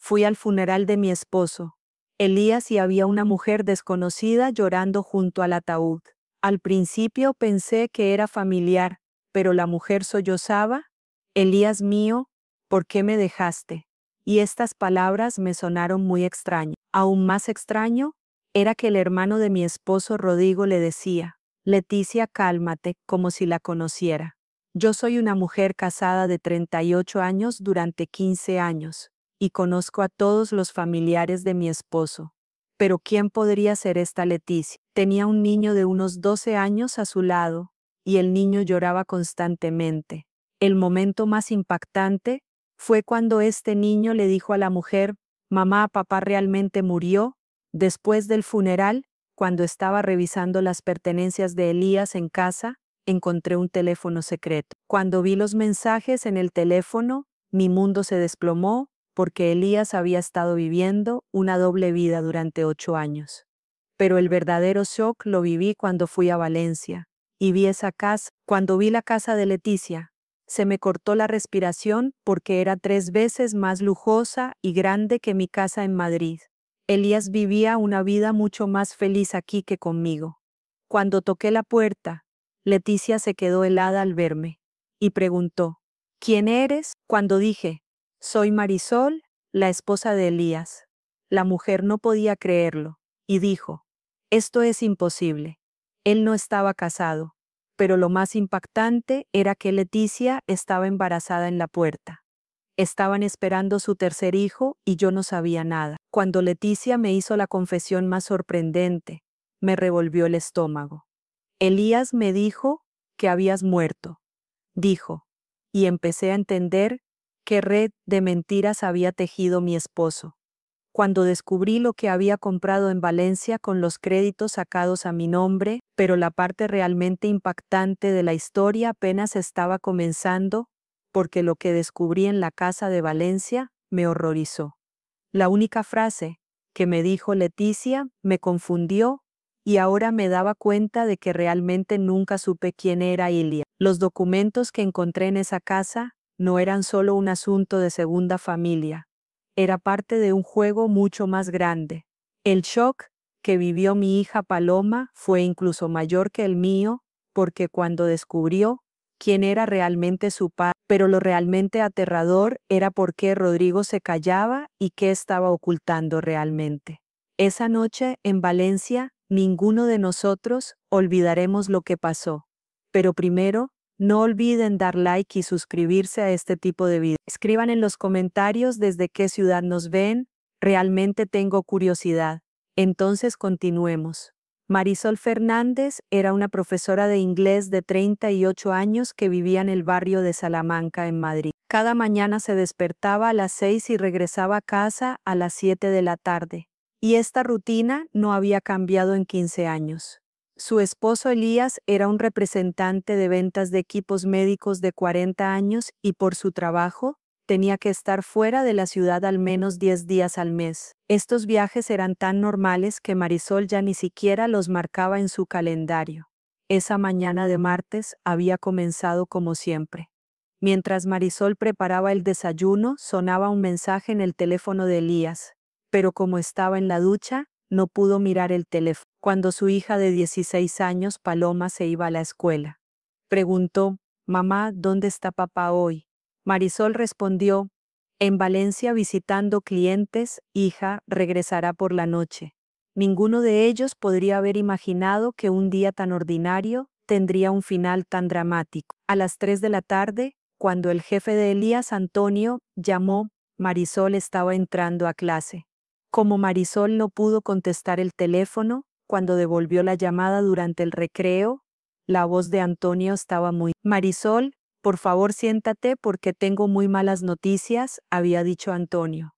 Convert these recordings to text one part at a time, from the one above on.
Fui al funeral de mi esposo, Elías, y había una mujer desconocida llorando junto al ataúd. Al principio pensé que era familiar, pero la mujer sollozaba: Elías mío, ¿por qué me dejaste? Y estas palabras me sonaron muy extrañas. Aún más extraño era que el hermano de mi esposo Rodrigo le decía: Leticia, cálmate, como si la conociera. Yo soy una mujer casada de 38 años durante 15 años, y conozco a todos los familiares de mi esposo. Pero ¿quién podría ser esta Leticia? Tenía un niño de unos 12 años a su lado, y el niño lloraba constantemente. El momento más impactante fue cuando este niño le dijo a la mujer: Mamá, papá realmente murió. Después del funeral, cuando estaba revisando las pertenencias de Elías en casa, encontré un teléfono secreto. Cuando vi los mensajes en el teléfono, mi mundo se desplomó, porque Elías había estado viviendo una doble vida durante 8 años. Pero el verdadero shock lo viví cuando fui a Valencia y vi esa casa. Cuando vi la casa de Leticia, se me cortó la respiración porque era 3 veces más lujosa y grande que mi casa en Madrid. Elías vivía una vida mucho más feliz aquí que conmigo. Cuando toqué la puerta, Leticia se quedó helada al verme y preguntó: ¿Quién eres? Cuando dije: Soy Marisol, la esposa de Elías, la mujer no podía creerlo y dijo: Esto es imposible. Él no estaba casado, pero lo más impactante era que Leticia estaba embarazada en la puerta. Estaban esperando su tercer hijo y yo no sabía nada. Cuando Leticia me hizo la confesión más sorprendente, me revolvió el estómago. Elías me dijo que habías muerto, dijo, y empecé a entender qué red de mentiras había tejido mi esposo. Cuando descubrí lo que había comprado en Valencia con los créditos sacados a mi nombre, pero la parte realmente impactante de la historia apenas estaba comenzando, porque lo que descubrí en la casa de Valencia me horrorizó. La única frase que me dijo Leticia me confundió y ahora me daba cuenta de que realmente nunca supe quién era Ilia. Los documentos que encontré en esa casa no eran solo un asunto de segunda familia. Era parte de un juego mucho más grande. El shock que vivió mi hija Paloma fue incluso mayor que el mío, porque cuando descubrió quién era realmente su padre, pero lo realmente aterrador era por qué Rodrigo se callaba y qué estaba ocultando realmente. Esa noche en Valencia, ninguno de nosotros olvidaremos lo que pasó. Pero primero, no olviden dar like y suscribirse a este tipo de videos. Escriban en los comentarios desde qué ciudad nos ven. Realmente tengo curiosidad. Entonces continuemos. Marisol Fernández era una profesora de inglés de 38 años que vivía en el barrio de Salamanca, en Madrid. Cada mañana se despertaba a las 6 y regresaba a casa a las 7 de la tarde. Y esta rutina no había cambiado en 15 años. Su esposo Elías era un representante de ventas de equipos médicos de 40 años y por su trabajo tenía que estar fuera de la ciudad al menos 10 días al mes. Estos viajes eran tan normales que Marisol ya ni siquiera los marcaba en su calendario. Esa mañana de martes había comenzado como siempre. Mientras Marisol preparaba el desayuno, sonaba un mensaje en el teléfono de Elías, pero como estaba en la ducha, no pudo mirar el teléfono. Cuando su hija de 16 años, Paloma, se iba a la escuela, preguntó: Mamá, ¿dónde está papá hoy? Marisol respondió: En Valencia visitando clientes, hija, regresará por la noche. Ninguno de ellos podría haber imaginado que un día tan ordinario tendría un final tan dramático. A las 3 de la tarde, cuando el jefe de Elías, Antonio, llamó, Marisol estaba entrando a clase. Como Marisol no pudo contestar el teléfono, cuando devolvió la llamada durante el recreo, la voz de Antonio estaba muy... Marisol, por favor siéntate porque tengo muy malas noticias, había dicho Antonio.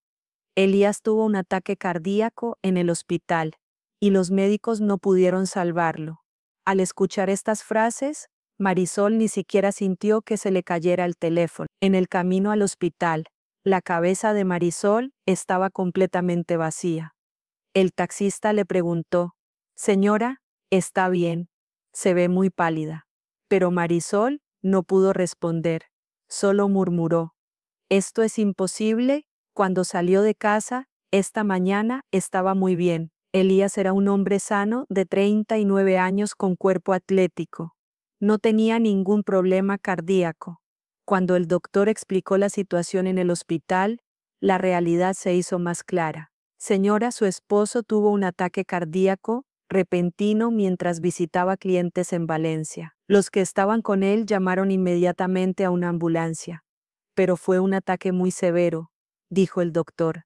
Elías tuvo un ataque cardíaco en el hospital y los médicos no pudieron salvarlo. Al escuchar estas frases, Marisol ni siquiera sintió que se le cayera el teléfono. En el camino al hospital, la cabeza de Marisol estaba completamente vacía. El taxista le preguntó: Señora, ¿está bien? Se ve muy pálida. Pero Marisol no pudo responder, solo murmuró: Esto es imposible, Cuando salió de casa, esta mañana estaba muy bien. Elías era un hombre sano de 39 años con cuerpo atlético. No tenía ningún problema cardíaco. Cuando el doctor explicó la situación en el hospital, la realidad se hizo más clara. Señora, su esposo tuvo un ataque cardíaco repentino mientras visitaba clientes en Valencia. Los que estaban con él llamaron inmediatamente a una ambulancia. Pero fue un ataque muy severo, dijo el doctor.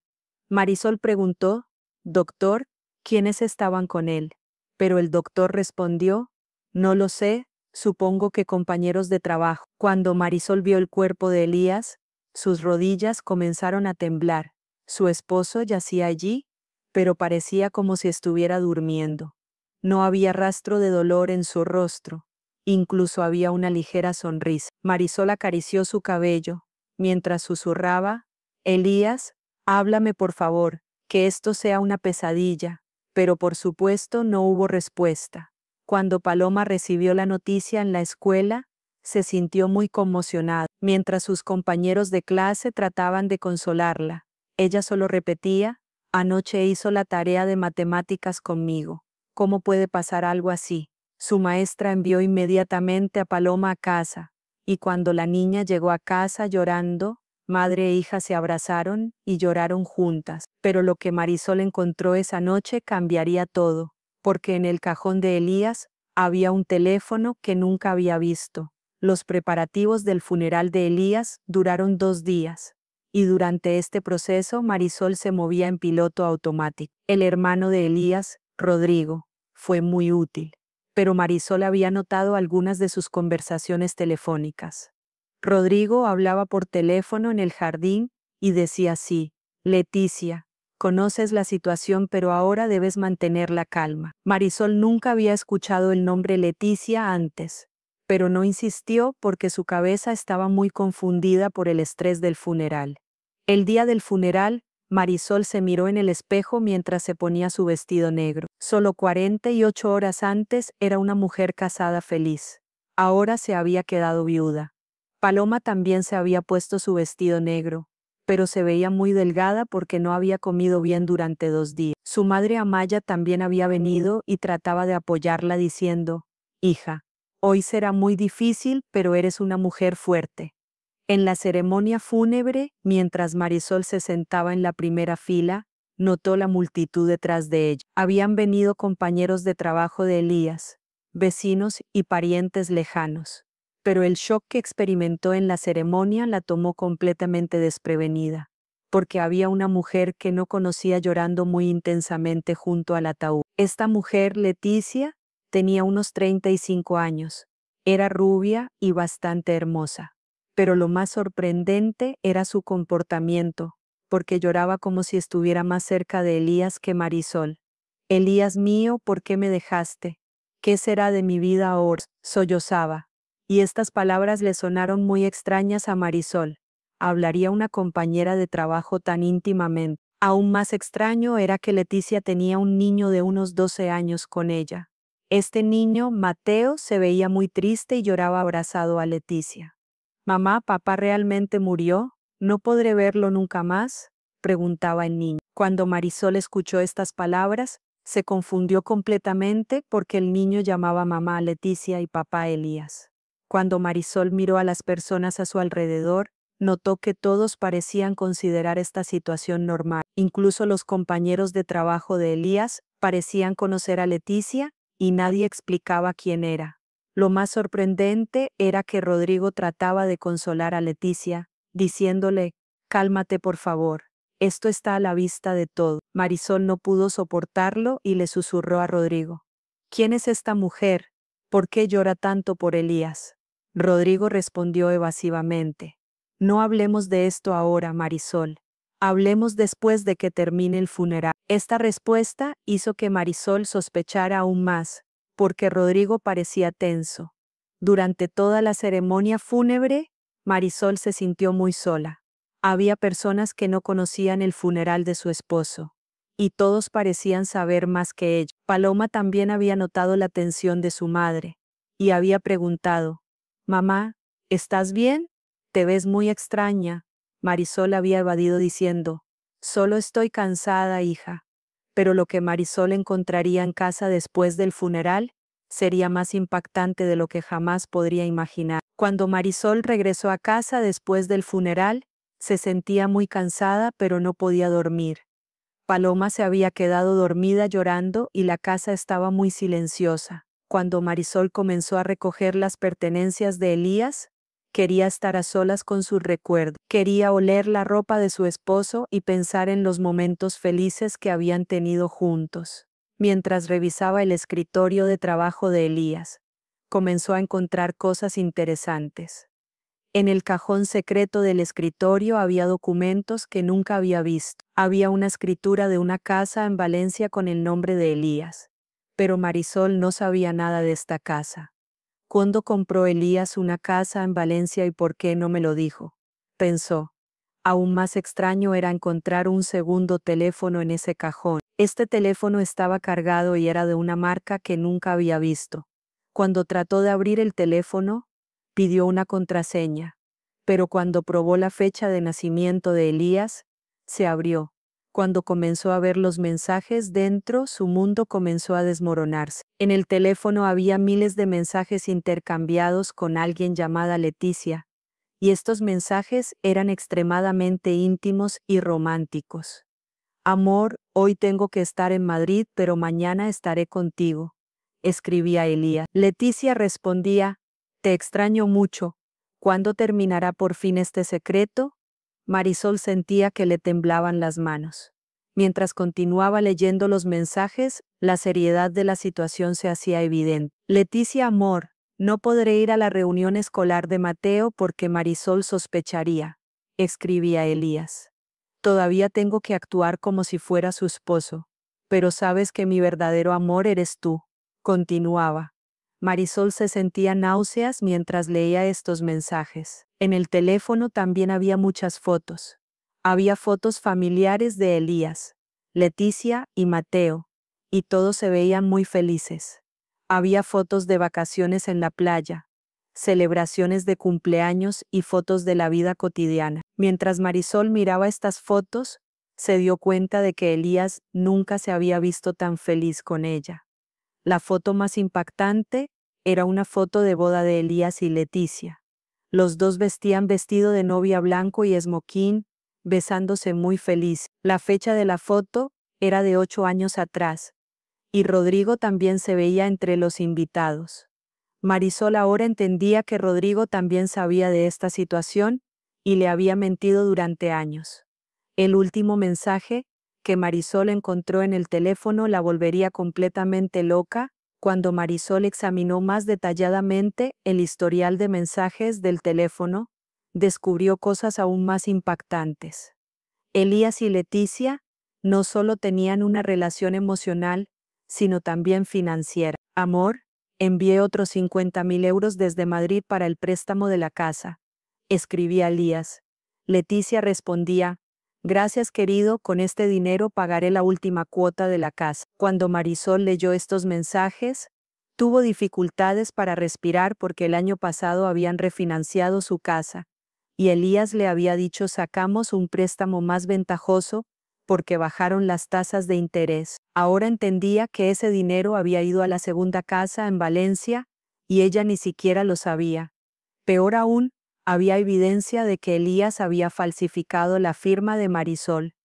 Marisol preguntó, doctor, ¿quiénes estaban con él? Pero el doctor respondió, no lo sé, supongo que compañeros de trabajo. Cuando Marisol vio el cuerpo de Elías, sus rodillas comenzaron a temblar. Su esposo yacía allí, pero parecía como si estuviera durmiendo. No había rastro de dolor en su rostro. Incluso había una ligera sonrisa. Marisol acarició su cabello, mientras susurraba, Elías, háblame por favor, que esto sea una pesadilla. Pero por supuesto no hubo respuesta. Cuando Paloma recibió la noticia en la escuela, se sintió muy conmocionada. Mientras sus compañeros de clase trataban de consolarla, ella solo repetía, anoche hizo la tarea de matemáticas conmigo. ¿Cómo puede pasar algo así? Su maestra envió inmediatamente a Paloma a casa, y cuando la niña llegó a casa llorando, madre e hija se abrazaron y lloraron juntas. Pero lo que Marisol encontró esa noche cambiaría todo, porque en el cajón de Elías había un teléfono que nunca había visto. Los preparativos del funeral de Elías duraron 2 días, y durante este proceso Marisol se movía en piloto automático. El hermano de Elías, Rodrigo, fue muy útil, pero Marisol había notado algunas de sus conversaciones telefónicas. Rodrigo hablaba por teléfono en el jardín y decía así, Leticia, conoces la situación pero ahora debes mantener la calma. Marisol nunca había escuchado el nombre Leticia antes, pero no insistió porque su cabeza estaba muy confundida por el estrés del funeral. El día del funeral, Marisol se miró en el espejo mientras se ponía su vestido negro. Solo 48 horas antes era una mujer casada feliz. Ahora se había quedado viuda. Paloma también se había puesto su vestido negro, pero se veía muy delgada porque no había comido bien durante 2 días. Su madre Amaya también había venido y trataba de apoyarla diciendo, hija, hoy será muy difícil, pero eres una mujer fuerte. En la ceremonia fúnebre, mientras Marisol se sentaba en la primera fila, notó la multitud detrás de ella. Habían venido compañeros de trabajo de Elías, vecinos y parientes lejanos. Pero el shock que experimentó en la ceremonia la tomó completamente desprevenida, porque había una mujer que no conocía llorando muy intensamente junto al ataúd. Esta mujer, Leticia, tenía unos 35 años. Era rubia y bastante hermosa. Pero lo más sorprendente era su comportamiento, porque lloraba como si estuviera más cerca de Elías que Marisol. Elías mío, ¿por qué me dejaste? ¿Qué será de mi vida ahora? Sollozaba. Y estas palabras le sonaron muy extrañas a Marisol. ¿Hablaría una compañera de trabajo tan íntimamente? Aún más extraño era que Leticia tenía un niño de unos 12 años con ella. Este niño, Mateo, se veía muy triste y lloraba abrazado a Leticia. «Mamá, ¿papá realmente murió? ¿No podré verlo nunca más?», preguntaba el niño. Cuando Marisol escuchó estas palabras, se confundió completamente porque el niño llamaba mamá a Leticia y papá a Elías. Cuando Marisol miró a las personas a su alrededor, notó que todos parecían considerar esta situación normal. Incluso los compañeros de trabajo de Elías parecían conocer a Leticia y nadie explicaba quién era. Lo más sorprendente era que Rodrigo trataba de consolar a Leticia, diciéndole, «Cálmate por favor, esto está a la vista de todo». Marisol no pudo soportarlo y le susurró a Rodrigo, «¿Quién es esta mujer? ¿Por qué llora tanto por Elías?». Rodrigo respondió evasivamente, «No hablemos de esto ahora, Marisol. Hablemos después de que termine el funeral». Esta respuesta hizo que Marisol sospechara aún más, porque Rodrigo parecía tenso. Durante toda la ceremonia fúnebre, Marisol se sintió muy sola. Había personas que no conocían el funeral de su esposo, y todos parecían saber más que ella. Paloma también había notado la tensión de su madre, y había preguntado, «Mamá, ¿estás bien? Te ves muy extraña». Marisol había evadido diciendo, «Solo estoy cansada, hija». Pero lo que Marisol encontraría en casa después del funeral sería más impactante de lo que jamás podría imaginar. Cuando Marisol regresó a casa después del funeral, se sentía muy cansada pero no podía dormir. Paloma se había quedado dormida llorando y la casa estaba muy silenciosa. Cuando Marisol comenzó a recoger las pertenencias de Elías, quería estar a solas con sus recuerdos. Quería oler la ropa de su esposo y pensar en los momentos felices que habían tenido juntos. Mientras revisaba el escritorio de trabajo de Elías, comenzó a encontrar cosas interesantes. En el cajón secreto del escritorio había documentos que nunca había visto. Había una escritura de una casa en Valencia con el nombre de Elías. Pero Marisol no sabía nada de esta casa. ¿Cuándo compró Elías una casa en Valencia y por qué no me lo dijo?, pensó. Aún más extraño era encontrar un segundo teléfono en ese cajón. Este teléfono estaba cargado y era de una marca que nunca había visto. Cuando trató de abrir el teléfono, pidió una contraseña, pero cuando probó la fecha de nacimiento de Elías, se abrió. Cuando comenzó a ver los mensajes dentro, su mundo comenzó a desmoronarse. En el teléfono había miles de mensajes intercambiados con alguien llamada Leticia, y estos mensajes eran extremadamente íntimos y románticos. «Amor, hoy tengo que estar en Madrid, pero mañana estaré contigo», escribía Elías. Leticia respondía, «Te extraño mucho. ¿Cuándo terminará por fin este secreto?». Marisol sentía que le temblaban las manos. Mientras continuaba leyendo los mensajes, la seriedad de la situación se hacía evidente. «Leticia, amor, no podré ir a la reunión escolar de Mateo porque Marisol sospecharía», escribía Elías. «Todavía tengo que actuar como si fuera su esposo, pero sabes que mi verdadero amor eres tú», continuaba. Marisol se sentía náuseas mientras leía estos mensajes. En el teléfono también había muchas fotos. Había fotos familiares de Elías, Leticia y Mateo, y todos se veían muy felices. Había fotos de vacaciones en la playa, celebraciones de cumpleaños y fotos de la vida cotidiana. Mientras Marisol miraba estas fotos, se dio cuenta de que Elías nunca se había visto tan feliz con ella. La foto más impactante era una foto de boda de Elías y Leticia. Los dos vestían vestido de novia blanco y esmoquín, besándose muy feliz. La fecha de la foto era de 8 años atrás, y Rodrigo también se veía entre los invitados. Marisol ahora entendía que Rodrigo también sabía de esta situación y le había mentido durante años. El último mensaje que Marisol encontró en el teléfono la volvería completamente loca. Cuando Marisol examinó más detalladamente el historial de mensajes del teléfono, descubrió cosas aún más impactantes. Elías y Leticia no solo tenían una relación emocional, sino también financiera. «Amor, envié otros 50.000 euros desde Madrid para el préstamo de la casa», escribía Elías. Leticia respondía, «Gracias, querido, con este dinero pagaré la última cuota de la casa». Cuando Marisol leyó estos mensajes, tuvo dificultades para respirar porque el año pasado habían refinanciado su casa, y Elías le había dicho sacamos un préstamo más ventajoso porque bajaron las tasas de interés. Ahora entendía que ese dinero había ido a la segunda casa en Valencia y ella ni siquiera lo sabía. Peor aún, había evidencia de que Elías había falsificado la firma de Marisol.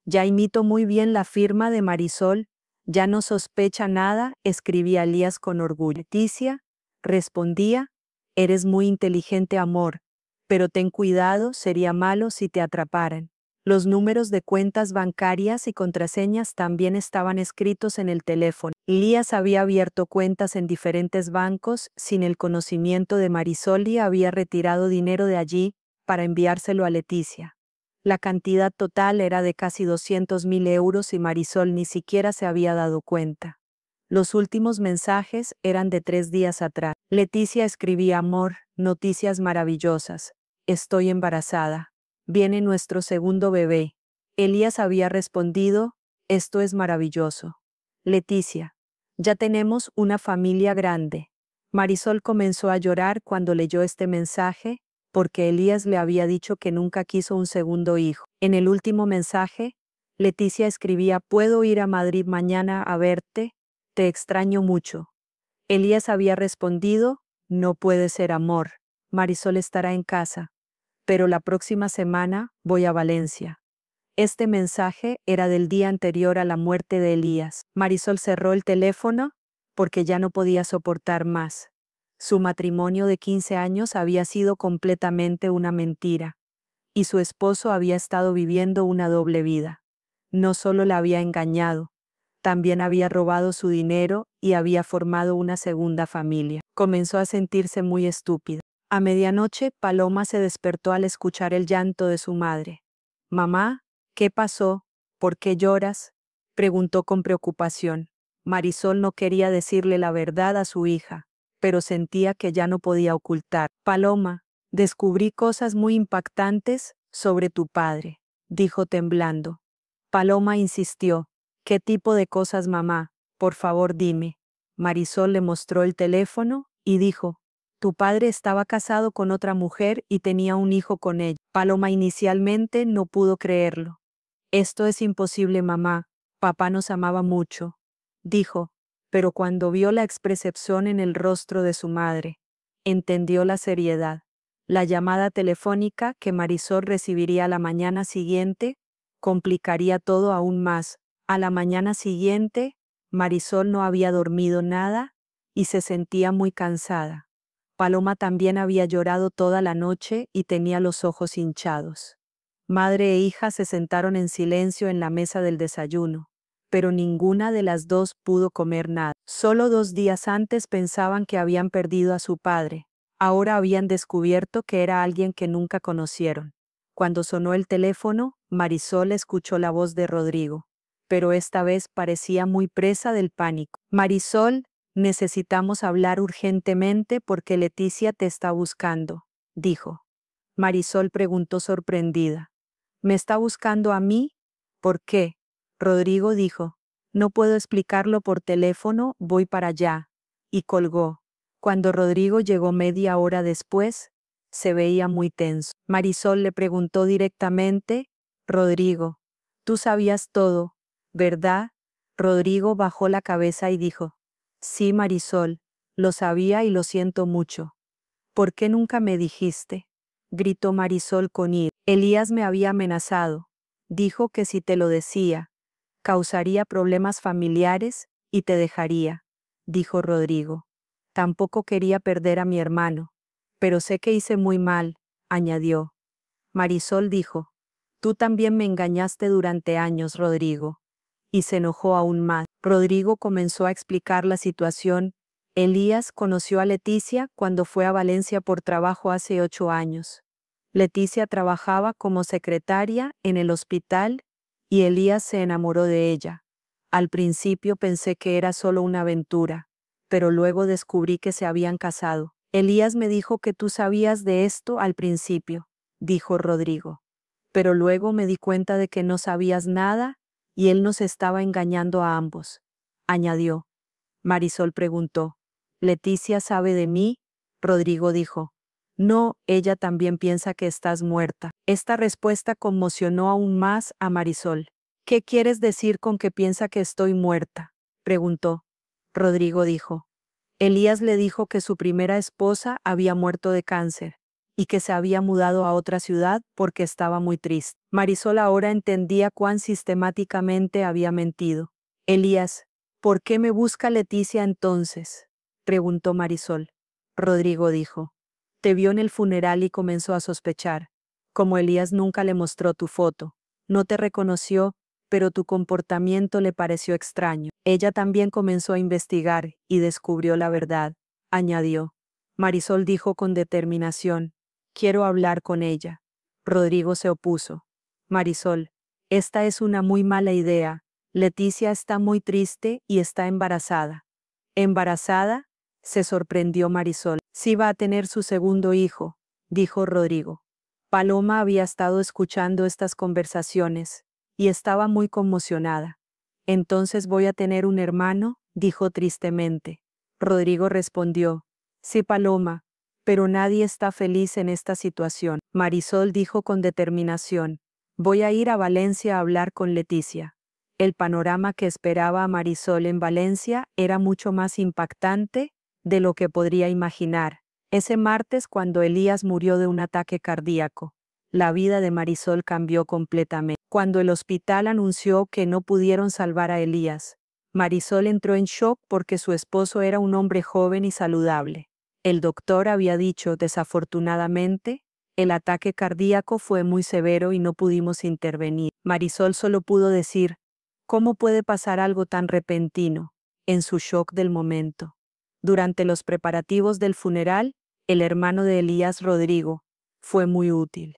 «Ya imito muy bien la firma de Marisol, ya no sospecha nada», escribía Elías con orgullo. Leticia respondía, «Eres muy inteligente, amor, pero ten cuidado, sería malo si te atraparan». Los números de cuentas bancarias y contraseñas también estaban escritos en el teléfono. Elías había abierto cuentas en diferentes bancos sin el conocimiento de Marisol y había retirado dinero de allí para enviárselo a Leticia. La cantidad total era de casi 200.000 euros y Marisol ni siquiera se había dado cuenta. Los últimos mensajes eran de 3 días atrás. Leticia escribía, «Amor, noticias maravillosas. Estoy embarazada. Viene nuestro segundo bebé». Elías había respondido, «Esto es maravilloso». Leticia, «Ya tenemos una familia grande». Marisol comenzó a llorar cuando leyó este mensaje porque Elías le había dicho que nunca quiso un segundo hijo. En el último mensaje, Leticia escribía: «Puedo ir a Madrid mañana a verte, te extraño mucho». Elías había respondido: «No puede ser, amor. Marisol estará en casa, pero la próxima semana voy a Valencia». Este mensaje era del día anterior a la muerte de Elías. Marisol cerró el teléfono porque ya no podía soportar más. Su matrimonio de 15 años había sido completamente una mentira, y su esposo había estado viviendo una doble vida. No solo la había engañado, también había robado su dinero y había formado una segunda familia. Comenzó a sentirse muy estúpida. A medianoche, Paloma se despertó al escuchar el llanto de su madre. «Mamá, ¿qué pasó? ¿Por qué lloras?», preguntó con preocupación. Marisol no quería decirle la verdad a su hija, pero sentía que ya no podía ocultar. «Paloma, descubrí cosas muy impactantes sobre tu padre», dijo temblando. Paloma insistió: «¿Qué tipo de cosas, mamá? Por favor, dime». Marisol le mostró el teléfono y dijo: «Tu padre estaba casado con otra mujer y tenía un hijo con ella». Paloma inicialmente no pudo creerlo. «Esto es imposible, mamá. Papá nos amaba mucho», dijo, pero cuando vio la expresión en el rostro de su madre, entendió la seriedad. La llamada telefónica que Marisol recibiría a la mañana siguiente complicaría todo aún más. A la mañana siguiente, Marisol no había dormido nada y se sentía muy cansada. Paloma también había llorado toda la noche y tenía los ojos hinchados. Madre e hija se sentaron en silencio en la mesa del desayuno, pero ninguna de las dos pudo comer nada. Solo 2 días antes pensaban que habían perdido a su padre. Ahora habían descubierto que era alguien que nunca conocieron. Cuando sonó el teléfono, Marisol escuchó la voz de Rodrigo, pero esta vez parecía muy presa del pánico. «Marisol, necesitamos hablar urgentemente porque Leticia te está buscando», dijo. Marisol preguntó sorprendida: «¿Me está buscando a mí? ¿Por qué?». Rodrigo dijo: «No puedo explicarlo por teléfono, voy para allá», y colgó. Cuando Rodrigo llegó media hora después, se veía muy tenso. Marisol le preguntó directamente: «Rodrigo, tú sabías todo, ¿verdad?». Rodrigo bajó la cabeza y dijo: «Sí, Marisol, lo sabía y lo siento mucho». «¿Por qué nunca me dijiste?», gritó Marisol con ira. «Elías me había amenazado. Dijo que si te lo decía, causaría problemas familiares y te dejaría», dijo Rodrigo. «Tampoco quería perder a mi hermano, pero sé que hice muy mal», añadió. Marisol dijo: «Tú también me engañaste durante años, Rodrigo», y se enojó aún más. Rodrigo comenzó a explicar la situación. Elías conoció a Leticia cuando fue a Valencia por trabajo hace 8 años. Leticia trabajaba como secretaria en el hospital y Elías se enamoró de ella. Al principio pensé que era solo una aventura, pero luego descubrí que se habían casado. «Elías me dijo que tú sabías de esto al principio», dijo Rodrigo. «Pero luego me di cuenta de que no sabías nada y él nos estaba engañando a ambos», añadió. Marisol preguntó: «¿Leticia sabe de mí?». Rodrigo dijo: «No, ella también piensa que estás muerta». Esta respuesta conmocionó aún más a Marisol. «¿Qué quieres decir con que piensa que estoy muerta?», preguntó. Rodrigo dijo: «Elías le dijo que su primera esposa había muerto de cáncer y que se había mudado a otra ciudad porque estaba muy triste». Marisol ahora entendía cuán sistemáticamente había mentido. «Elías, ¿por qué me busca Leticia entonces?», preguntó Marisol. Rodrigo dijo: «Te vio en el funeral y comenzó a sospechar. Como Elías nunca le mostró tu foto, no te reconoció, pero tu comportamiento le pareció extraño. Ella también comenzó a investigar y descubrió la verdad», añadió. Marisol dijo con determinación: «Quiero hablar con ella». Rodrigo se opuso. «Marisol, esta es una muy mala idea. Leticia está muy triste y está embarazada». «¿Embarazada?», se sorprendió Marisol. «Sí, va a tener su segundo hijo», dijo Rodrigo. Paloma había estado escuchando estas conversaciones y estaba muy conmocionada. «¿Entonces voy a tener un hermano?», dijo tristemente. Rodrigo respondió: «Sí, Paloma, Pero nadie está feliz en esta situación. Marisol dijo con determinación: voy a ir a Valencia a hablar con Leticia. El panorama que esperaba a Marisol en Valencia era mucho más impactante de lo que podría imaginar. Ese martes, cuando Elías murió de un ataque cardíaco, la vida de Marisol cambió completamente. Cuando el hospital anunció que no pudieron salvar a Elías, Marisol entró en shock porque su esposo era un hombre joven y saludable. El doctor había dicho: desafortunadamente, el ataque cardíaco fue muy severo y no pudimos intervenir. Marisol solo pudo decir: ¿cómo puede pasar algo tan repentino? En su shock del momento. Durante los preparativos del funeral, el hermano de Elías, Rodrigo, fue muy útil.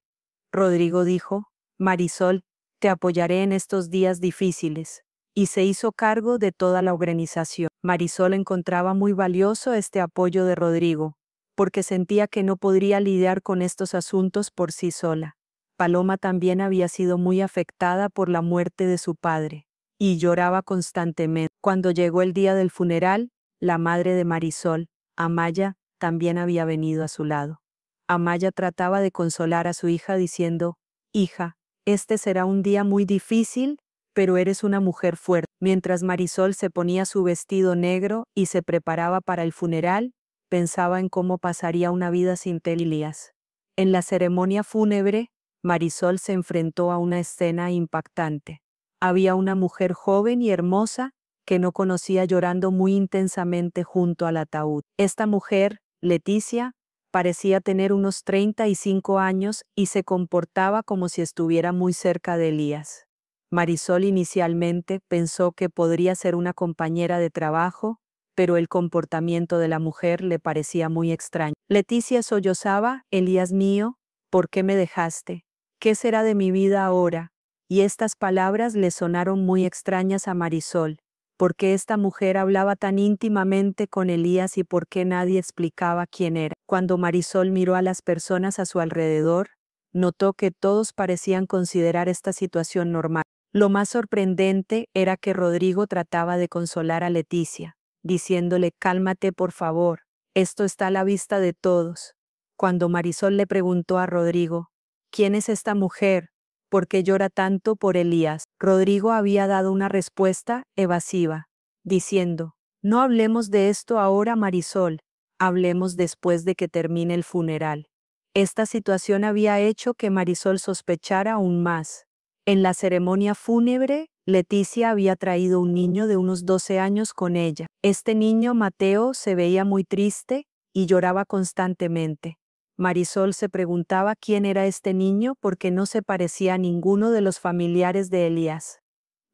Rodrigo dijo: Marisol, te apoyaré en estos días difíciles, y se hizo cargo de toda la organización. Marisol encontraba muy valioso este apoyo de Rodrigo, porque sentía que no podría lidiar con estos asuntos por sí sola. Paloma también había sido muy afectada por la muerte de su padre, y lloraba constantemente. Cuando llegó el día del funeral, la madre de Marisol, Amaya, también había venido a su lado. Amaya trataba de consolar a su hija diciendo: hija, este será un día muy difícil, pero eres una mujer fuerte. Mientras Marisol se ponía su vestido negro y se preparaba para el funeral, pensaba en cómo pasaría una vida sin Elías. En la ceremonia fúnebre, Marisol se enfrentó a una escena impactante. Había una mujer joven y hermosa que no conocía llorando muy intensamente junto al ataúd. Esta mujer, Leticia, parecía tener unos 35 años y se comportaba como si estuviera muy cerca de Elías. Marisol inicialmente pensó que podría ser una compañera de trabajo, pero el comportamiento de la mujer le parecía muy extraño. Leticia sollozaba: Elías mío, ¿por qué me dejaste? ¿Qué será de mi vida ahora? Y estas palabras le sonaron muy extrañas a Marisol. ¿Por qué esta mujer hablaba tan íntimamente con Elías y por qué nadie explicaba quién era? Cuando Marisol miró a las personas a su alrededor, notó que todos parecían considerar esta situación normal. Lo más sorprendente era que Rodrigo trataba de consolar a Leticia, diciéndole: cálmate por favor, esto está a la vista de todos. Cuando Marisol le preguntó a Rodrigo: ¿quién es esta mujer? ¿Por qué llora tanto por Elías? Rodrigo había dado una respuesta evasiva, diciendo: no hablemos de esto ahora, Marisol, hablemos después de que termine el funeral. Esta situación había hecho que Marisol sospechara aún más. En la ceremonia fúnebre, Leticia había traído un niño de unos 12 años con ella. Este niño, Mateo, se veía muy triste y lloraba constantemente. Marisol se preguntaba quién era este niño porque no se parecía a ninguno de los familiares de Elías.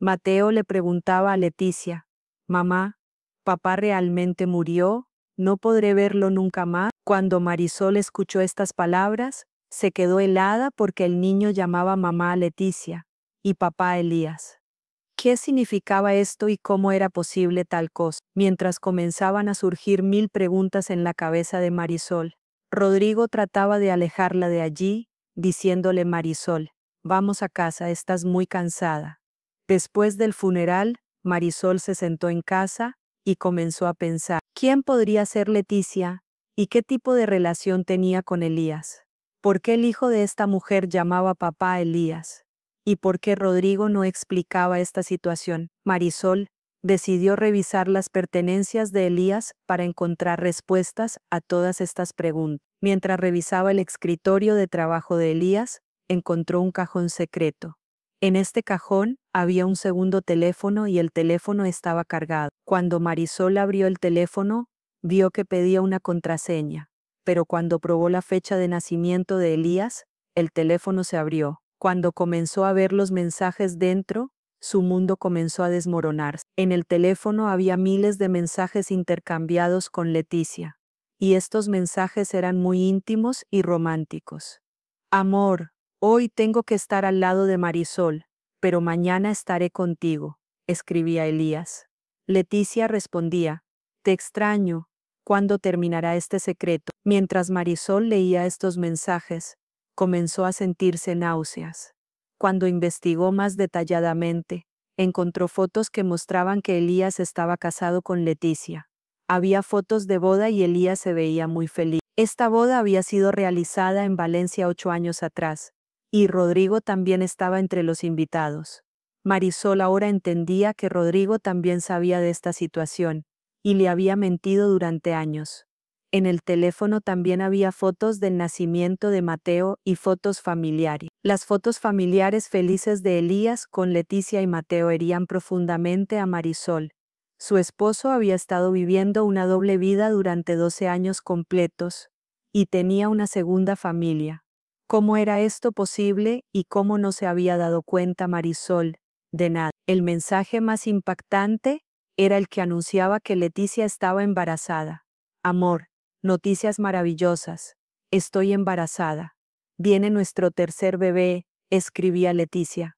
Mateo le preguntaba a Leticia: mamá, ¿papá realmente murió? ¿No podré verlo nunca más? Cuando Marisol escuchó estas palabras, se quedó helada porque el niño llamaba mamá a Leticia y papá a Elías. ¿Qué significaba esto y cómo era posible tal cosa? Mientras comenzaban a surgir 1000 preguntas en la cabeza de Marisol, Rodrigo trataba de alejarla de allí, diciéndole: Marisol, vamos a casa, estás muy cansada. Después del funeral, Marisol se sentó en casa y comenzó a pensar: ¿quién podría ser Leticia? ¿Y qué tipo de relación tenía con Elías? ¿Por qué el hijo de esta mujer llamaba papá a Elías? ¿Y por qué Rodrigo no explicaba esta situación? Marisol decidió revisar las pertenencias de Elías para encontrar respuestas a todas estas preguntas. Mientras revisaba el escritorio de trabajo de Elías, encontró un cajón secreto. En este cajón había un segundo teléfono y el teléfono estaba cargado. Cuando Marisol abrió el teléfono, vio que pedía una contraseña, pero cuando probó la fecha de nacimiento de Elías, el teléfono se abrió. Cuando comenzó a ver los mensajes dentro, su mundo comenzó a desmoronarse. En el teléfono había miles de mensajes intercambiados con Leticia, y estos mensajes eran muy íntimos y románticos. Amor, hoy tengo que estar al lado de Marisol, pero mañana estaré contigo, escribía Elías. Leticia respondía: te extraño, ¿cuándo terminará este secreto? Mientras Marisol leía estos mensajes, comenzó a sentirse náuseas. Cuando investigó más detalladamente, encontró fotos que mostraban que Elías estaba casado con Leticia. Había fotos de boda y Elías se veía muy feliz. Esta boda había sido realizada en Valencia 8 años atrás, y Rodrigo también estaba entre los invitados. Marisol ahora entendía que Rodrigo también sabía de esta situación, y le había mentido durante años. En el teléfono también había fotos del nacimiento de Mateo y fotos familiares. Las fotos familiares felices de Elías con Leticia y Mateo herían profundamente a Marisol. Su esposo había estado viviendo una doble vida durante 12 años completos, y tenía una segunda familia. ¿Cómo era esto posible y cómo no se había dado cuenta Marisol de nada? El mensaje más impactante era el que anunciaba que Leticia estaba embarazada. Amor, noticias maravillosas. Estoy embarazada. Viene nuestro tercer bebé, escribía Leticia.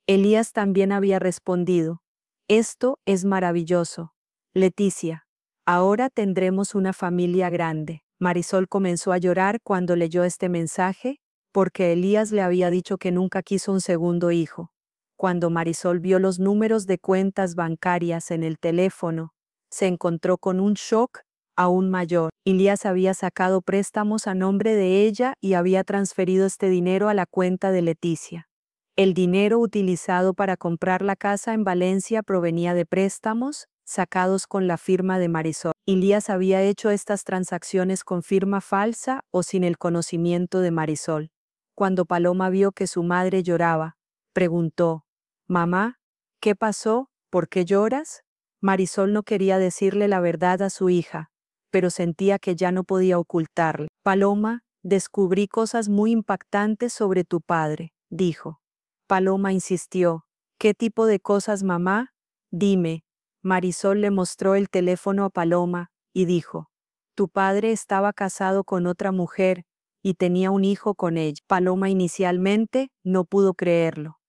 Elías también había respondido. Esto es maravilloso. Leticia, ahora tendremos una familia grande. Marisol comenzó a llorar cuando leyó este mensaje, porque Elías le había dicho que nunca quiso un segundo hijo. Cuando Marisol vio los números de cuentas bancarias en el teléfono, se encontró con un shock aún mayor. Elías había sacado préstamos a nombre de ella y había transferido este dinero a la cuenta de Leticia. El dinero utilizado para comprar la casa en Valencia provenía de préstamos sacados con la firma de Marisol. Elías había hecho estas transacciones con firma falsa o sin el conocimiento de Marisol. Cuando Paloma vio que su madre lloraba, preguntó, «Mamá, ¿qué pasó? ¿Por qué lloras?» Marisol no quería decirle la verdad a su hija, pero sentía que ya no podía ocultarle. «Paloma, descubrí cosas muy impactantes sobre tu padre», dijo. Paloma insistió. «¿Qué tipo de cosas, mamá? Dime». Marisol le mostró el teléfono a Paloma y dijo, «Tu padre estaba casado con otra mujer y tenía un hijo con ella». Paloma inicialmente no pudo creerlo.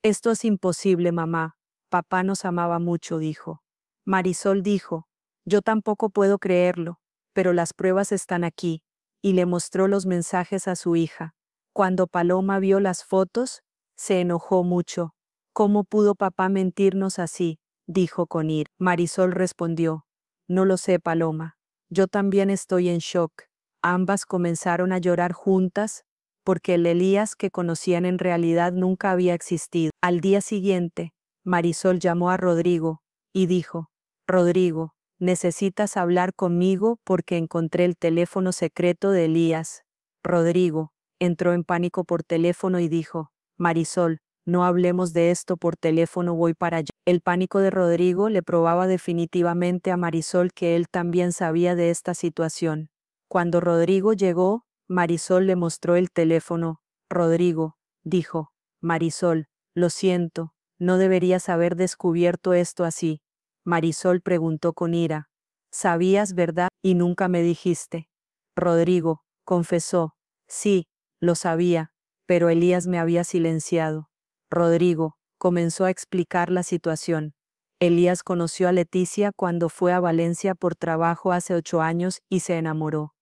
«Esto es imposible, mamá. Papá nos amaba mucho», dijo. Marisol dijo, «Yo tampoco puedo creerlo, pero las pruebas están aquí», y le mostró los mensajes a su hija. Cuando Paloma vio las fotos, se enojó mucho. «¿Cómo pudo papá mentirnos así?», dijo con ira. Marisol respondió, «No lo sé, Paloma. Yo también estoy en shock». Ambas comenzaron a llorar juntas, porque el Elías que conocían en realidad nunca había existido. Al día siguiente, Marisol llamó a Rodrigo y dijo, «Rodrigo, necesitas hablar conmigo porque encontré el teléfono secreto de Elías». Rodrigo entró en pánico por teléfono y dijo, «Marisol, no hablemos de esto por teléfono, voy para allá». El pánico de Rodrigo le probaba definitivamente a Marisol que él también sabía de esta situación. Cuando Rodrigo llegó, Marisol le mostró el teléfono. «Rodrigo», dijo, «Marisol, lo siento, no deberías haber descubierto esto así». Marisol preguntó con ira, «¿Sabías, verdad? Y nunca me dijiste». Rodrigo confesó, «Sí, lo sabía, pero Elías me había silenciado». Rodrigo comenzó a explicar la situación. Elías conoció a Leticia cuando fue a Valencia por trabajo hace 8 años y se enamoró.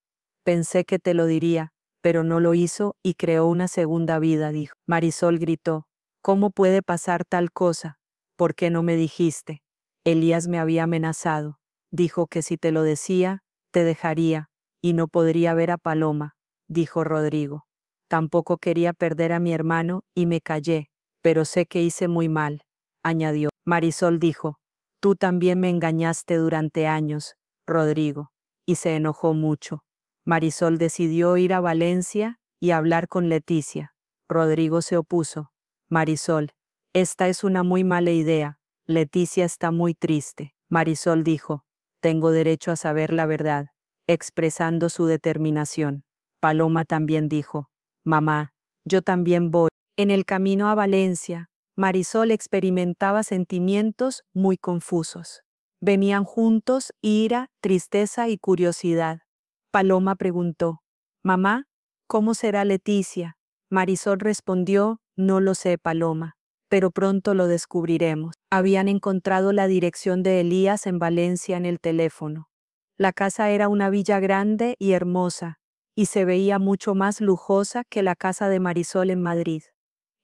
«Pensé que te lo diría, pero no lo hizo y creó una segunda vida», dijo. Marisol gritó, «¿Cómo puede pasar tal cosa? ¿Por qué no me dijiste?» Elías me había amenazado. Dijo que si te lo decía, te dejaría, y no podría ver a Paloma, dijo Rodrigo. Tampoco quería perder a mi hermano y me callé, pero sé que hice muy mal, añadió. Marisol dijo, «Tú también me engañaste durante años, Rodrigo», y se enojó mucho. Marisol decidió ir a Valencia y hablar con Leticia. Rodrigo se opuso. «Marisol, esta es una muy mala idea. Leticia está muy triste». Marisol dijo, «Tengo derecho a saber la verdad», expresando su determinación. Paloma también dijo, «Mamá, yo también voy». En el camino a Valencia, Marisol experimentaba sentimientos muy confusos. Venían juntos ira, tristeza y curiosidad. Paloma preguntó, «Mamá, ¿cómo será Leticia?» Marisol respondió, «No lo sé, Paloma, pero pronto lo descubriremos». Habían encontrado la dirección de Elías en Valencia en el teléfono. La casa era una villa grande y hermosa, y se veía mucho más lujosa que la casa de Marisol en Madrid.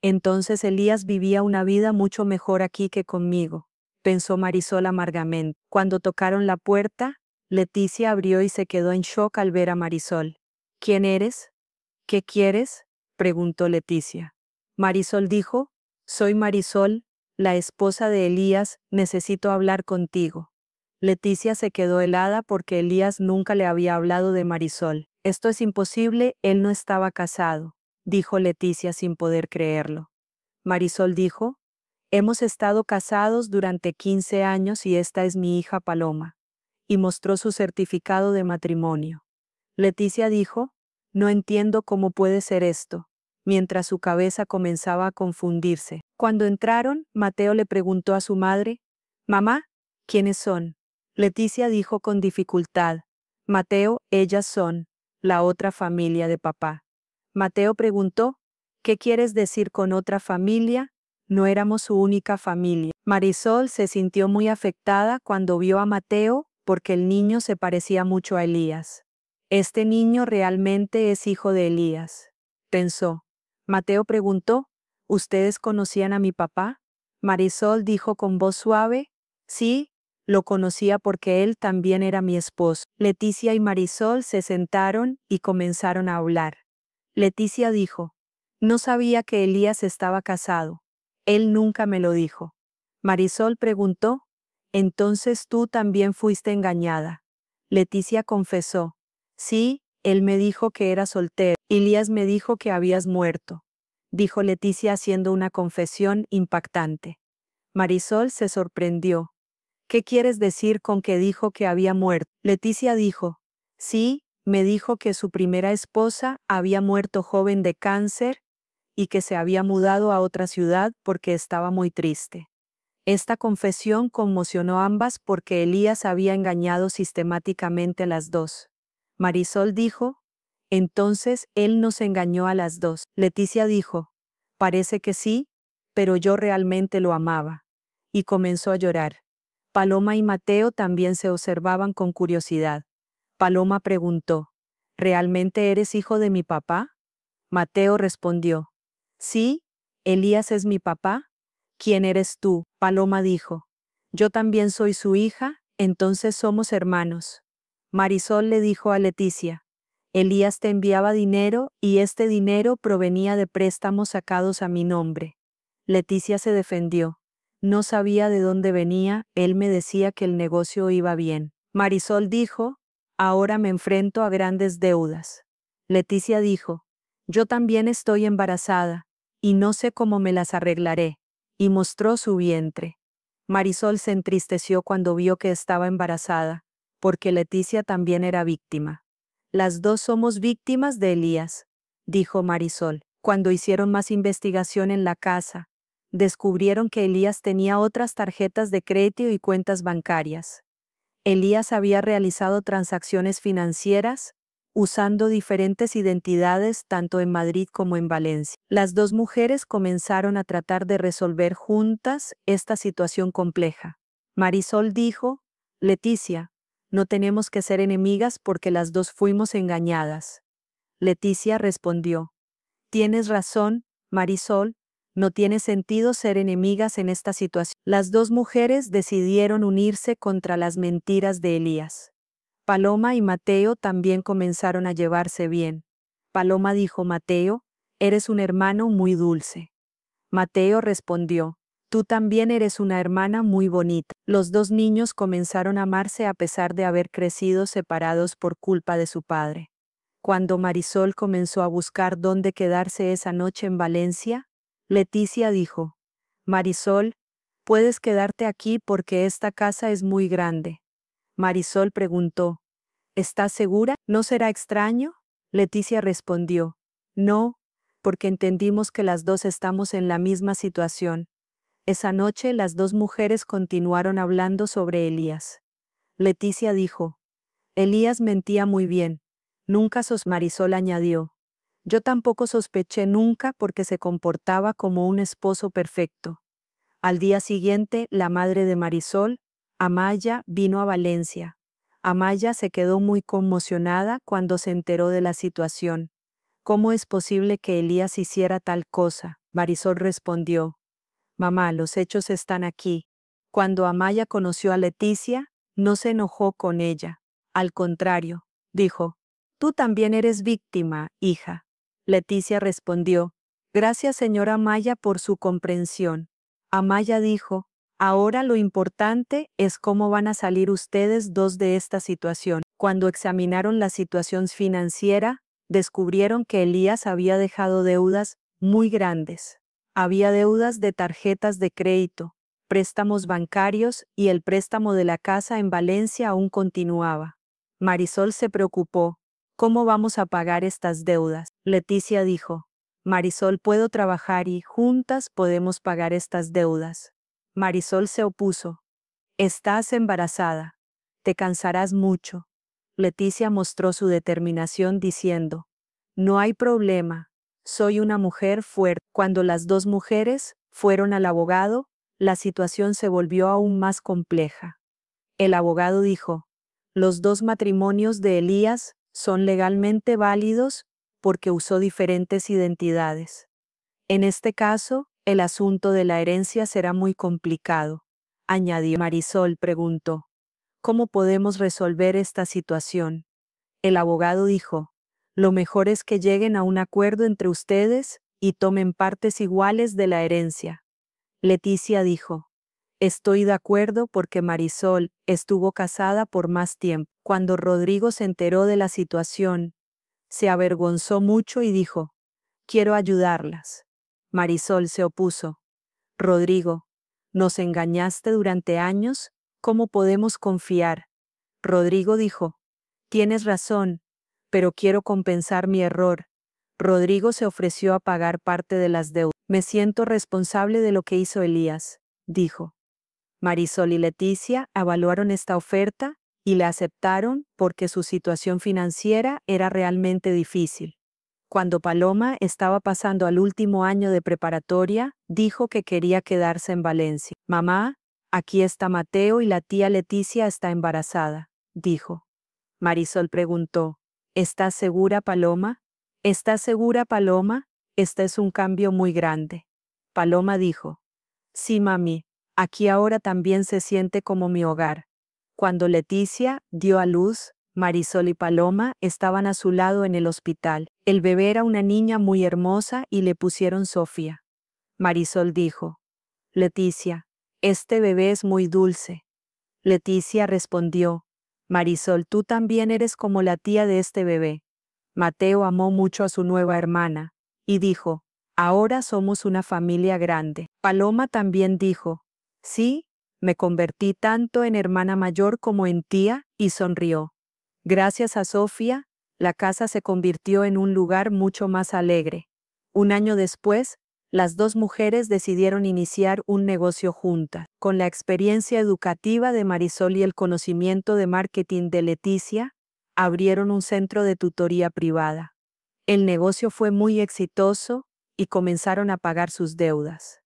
«Entonces Elías vivía una vida mucho mejor aquí que conmigo», pensó Marisol amargamente. Cuando tocaron la puerta, Leticia abrió y se quedó en shock al ver a Marisol. ¿Quién eres? ¿Qué quieres?, preguntó Leticia. Marisol dijo, soy Marisol, la esposa de Elías, necesito hablar contigo. Leticia se quedó helada porque Elías nunca le había hablado de Marisol. Esto es imposible, él no estaba casado, dijo Leticia sin poder creerlo. Marisol dijo, hemos estado casados durante 15 años y esta es mi hija Paloma. Y mostró su certificado de matrimonio. Leticia dijo, no entiendo cómo puede ser esto, mientras su cabeza comenzaba a confundirse. Cuando entraron, Mateo le preguntó a su madre, «Mamá, ¿quiénes son?». Leticia dijo con dificultad, «Mateo, ellas son la otra familia de papá». Mateo preguntó, «¿Qué quieres decir con otra familia? No éramos su única familia». Marisol se sintió muy afectada cuando vio a Mateo porque el niño se parecía mucho a Elías. Este niño realmente es hijo de Elías, pensó. Mateo preguntó, ¿ustedes conocían a mi papá? Marisol dijo con voz suave, sí, lo conocía porque él también era mi esposo. Leticia y Marisol se sentaron y comenzaron a hablar. Leticia dijo, no sabía que Elías estaba casado. Él nunca me lo dijo. Marisol preguntó, entonces tú también fuiste engañada. Leticia confesó, sí, él me dijo que era soltero. Elías me dijo que habías muerto, dijo Leticia haciendo una confesión impactante. Marisol se sorprendió. ¿Qué quieres decir con que dijo que había muerto? Leticia dijo, sí, me dijo que su primera esposa había muerto joven de cáncer y que se había mudado a otra ciudad porque estaba muy triste. Esta confesión conmocionó a ambas porque Elías había engañado sistemáticamente a las dos. Marisol dijo, entonces él nos engañó a las dos. Leticia dijo, parece que sí, pero yo realmente lo amaba. Y comenzó a llorar. Paloma y Mateo también se observaban con curiosidad. Paloma preguntó, ¿realmente eres hijo de mi papá? Mateo respondió, sí, Elías es mi papá. ¿Quién eres tú? Paloma dijo, yo también soy su hija, entonces somos hermanos. Marisol le dijo a Leticia, Elías te enviaba dinero y este dinero provenía de préstamos sacados a mi nombre. Leticia se defendió. No sabía de dónde venía, él me decía que el negocio iba bien. Marisol dijo, ahora me enfrento a grandes deudas. Leticia dijo, yo también estoy embarazada, y no sé cómo me las arreglaré, y mostró su vientre. Marisol se entristeció cuando vio que estaba embarazada, porque Leticia también era víctima. Las dos somos víctimas de Elías, dijo Marisol. Cuando hicieron más investigación en la casa, descubrieron que Elías tenía otras tarjetas de crédito y cuentas bancarias. Elías había realizado transacciones financieras, usando diferentes identidades tanto en Madrid como en Valencia. Las dos mujeres comenzaron a tratar de resolver juntas esta situación compleja. Marisol dijo, Leticia, no tenemos que ser enemigas porque las dos fuimos engañadas. Leticia respondió, tienes razón, Marisol, no tiene sentido ser enemigas en esta situación. Las dos mujeres decidieron unirse contra las mentiras de Elías. Paloma y Mateo también comenzaron a llevarse bien. Paloma dijo, Mateo, eres un hermano muy dulce. Mateo respondió, tú también eres una hermana muy bonita. Los dos niños comenzaron a amarse a pesar de haber crecido separados por culpa de su padre. Cuando Marisol comenzó a buscar dónde quedarse esa noche en Valencia, Leticia dijo, Marisol, puedes quedarte aquí porque esta casa es muy grande. Marisol preguntó, ¿estás segura? ¿No será extraño? Leticia respondió, no, porque entendimos que las dos estamos en la misma situación. Esa noche las dos mujeres continuaron hablando sobre Elías. Leticia dijo, Elías mentía muy bien. Marisol añadió, yo tampoco sospeché nunca porque se comportaba como un esposo perfecto. Al día siguiente, la madre de Marisol, Amaya, vino a Valencia. Amaya se quedó muy conmocionada cuando se enteró de la situación. ¿Cómo es posible que Elías hiciera tal cosa? Marisol respondió, mamá, los hechos están aquí. Cuando Amaya conoció a Leticia, no se enojó con ella. Al contrario, dijo, tú también eres víctima, hija. Leticia respondió, gracias señora Amaya por su comprensión. Amaya dijo, ahora lo importante es cómo van a salir ustedes dos de esta situación. Cuando examinaron la situación financiera, descubrieron que Elías había dejado deudas muy grandes. Había deudas de tarjetas de crédito, préstamos bancarios y el préstamo de la casa en Valencia aún continuaba. Marisol se preocupó. ¿Cómo vamos a pagar estas deudas? Leticia dijo, Marisol, puedo trabajar y juntas podemos pagar estas deudas. Marisol se opuso. Estás embarazada. Te cansarás mucho. Leticia mostró su determinación diciendo, no hay problema. Soy una mujer fuerte. Cuando las dos mujeres fueron al abogado, la situación se volvió aún más compleja. El abogado dijo, los dos matrimonios de Elías son legalmente válidos porque usó diferentes identidades. En este caso, el asunto de la herencia será muy complicado, añadió. Marisol preguntó, ¿cómo podemos resolver esta situación? El abogado dijo, lo mejor es que lleguen a un acuerdo entre ustedes y tomen partes iguales de la herencia. Leticia dijo, estoy de acuerdo porque Marisol estuvo casada por más tiempo. Cuando Rodrigo se enteró de la situación, se avergonzó mucho y dijo, quiero ayudarlas. Marisol se opuso. Rodrigo, ¿nos engañaste durante años? ¿Cómo podemos confiar? Rodrigo dijo, tienes razón, pero quiero compensar mi error. Rodrigo se ofreció a pagar parte de las deudas. Me siento responsable de lo que hizo Elías, dijo. Marisol y Leticia evaluaron esta oferta y la aceptaron porque su situación financiera era realmente difícil. Cuando Paloma estaba pasando al último año de preparatoria, dijo que quería quedarse en Valencia. Mamá, aquí está Mateo y la tía Leticia está embarazada, dijo. Marisol preguntó, ¿estás segura, Paloma? ¿Estás segura, Paloma? Este es un cambio muy grande. Paloma dijo, sí, mami, aquí ahora también se siente como mi hogar. Cuando Leticia dio a luz, Marisol y Paloma estaban a su lado en el hospital. El bebé era una niña muy hermosa y le pusieron Sofía. Marisol dijo, Leticia, este bebé es muy dulce. Leticia respondió, Marisol, tú también eres como la tía de este bebé. Mateo amó mucho a su nueva hermana, y dijo, ahora somos una familia grande. Paloma también dijo, sí, me convertí tanto en hermana mayor como en tía, y sonrió. Gracias a Sofía, la casa se convirtió en un lugar mucho más alegre. Un año después, las dos mujeres decidieron iniciar un negocio juntas. Con la experiencia educativa de Marisol y el conocimiento de marketing de Leticia, abrieron un centro de tutoría privada. El negocio fue muy exitoso y comenzaron a pagar sus deudas.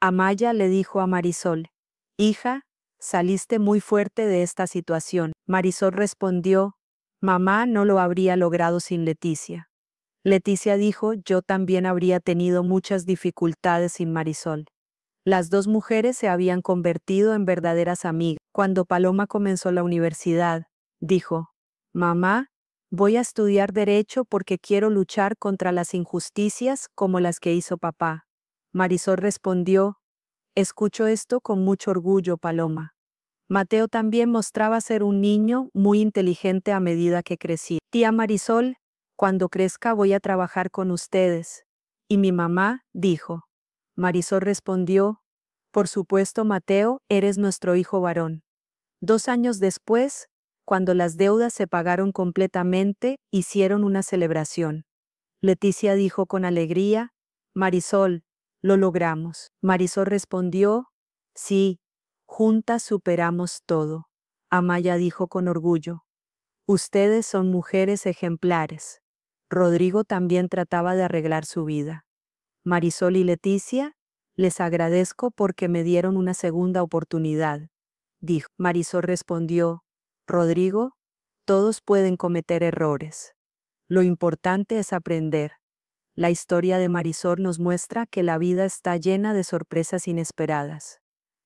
Amaya le dijo a Marisol, hija, saliste muy fuerte de esta situación. Marisol respondió, mamá no lo habría logrado sin Leticia. Leticia dijo, yo también habría tenido muchas dificultades sin Marisol. Las dos mujeres se habían convertido en verdaderas amigas. Cuando Paloma comenzó la universidad, dijo, mamá, voy a estudiar Derecho porque quiero luchar contra las injusticias como las que hizo papá. Marisol respondió, escucho esto con mucho orgullo, Paloma. Mateo también mostraba ser un niño muy inteligente a medida que crecía. Tía Marisol, cuando crezca voy a trabajar con ustedes. Y mi mamá dijo. Marisol respondió, por supuesto, Mateo, eres nuestro hijo varón. 2 años después, cuando las deudas se pagaron completamente, hicieron una celebración. Leticia dijo con alegría, Marisol, lo logramos. Marisol respondió, sí, juntas superamos todo. Amaya dijo con orgullo, ustedes son mujeres ejemplares. Rodrigo también trataba de arreglar su vida. Marisol y Leticia, les agradezco porque me dieron una segunda oportunidad, dijo. Marisol respondió, Rodrigo, todos pueden cometer errores. Lo importante es aprender. La historia de Marisol nos muestra que la vida está llena de sorpresas inesperadas,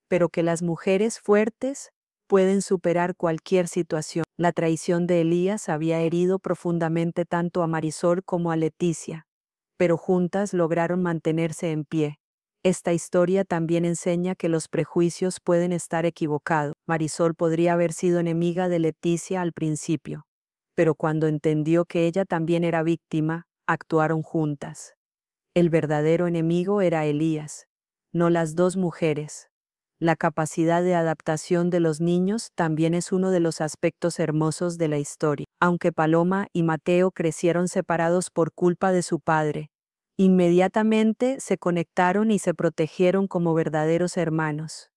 pero que las mujeres fuertes pueden superar cualquier situación. La traición de Elías había herido profundamente tanto a Marisol como a Leticia, pero juntas lograron mantenerse en pie. Esta historia también enseña que los prejuicios pueden estar equivocados. Marisol podría haber sido enemiga de Leticia al principio, pero cuando entendió que ella también era víctima, actuaron juntas. El verdadero enemigo era Elías, no las dos mujeres. La capacidad de adaptación de los niños también es uno de los aspectos hermosos de la historia. Aunque Paloma y Mateo crecieron separados por culpa de su padre, inmediatamente se conectaron y se protegieron como verdaderos hermanos.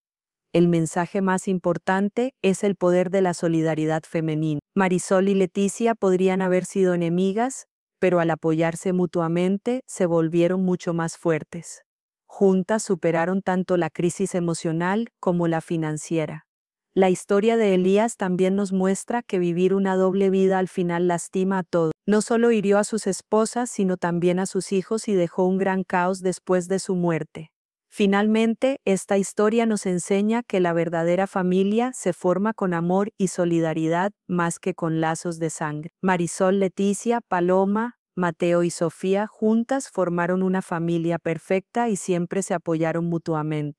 El mensaje más importante es el poder de la solidaridad femenina. Marisol y Leticia podrían haber sido enemigas, pero al apoyarse mutuamente se volvieron mucho más fuertes. Juntas superaron tanto la crisis emocional como la financiera. La historia de Elías también nos muestra que vivir una doble vida al final lastima a todos. No solo hirió a sus esposas, sino también a sus hijos y dejó un gran caos después de su muerte. Finalmente, esta historia nos enseña que la verdadera familia se forma con amor y solidaridad más que con lazos de sangre. Marisol, Leticia, Paloma, Mateo y Sofía juntas formaron una familia perfecta y siempre se apoyaron mutuamente.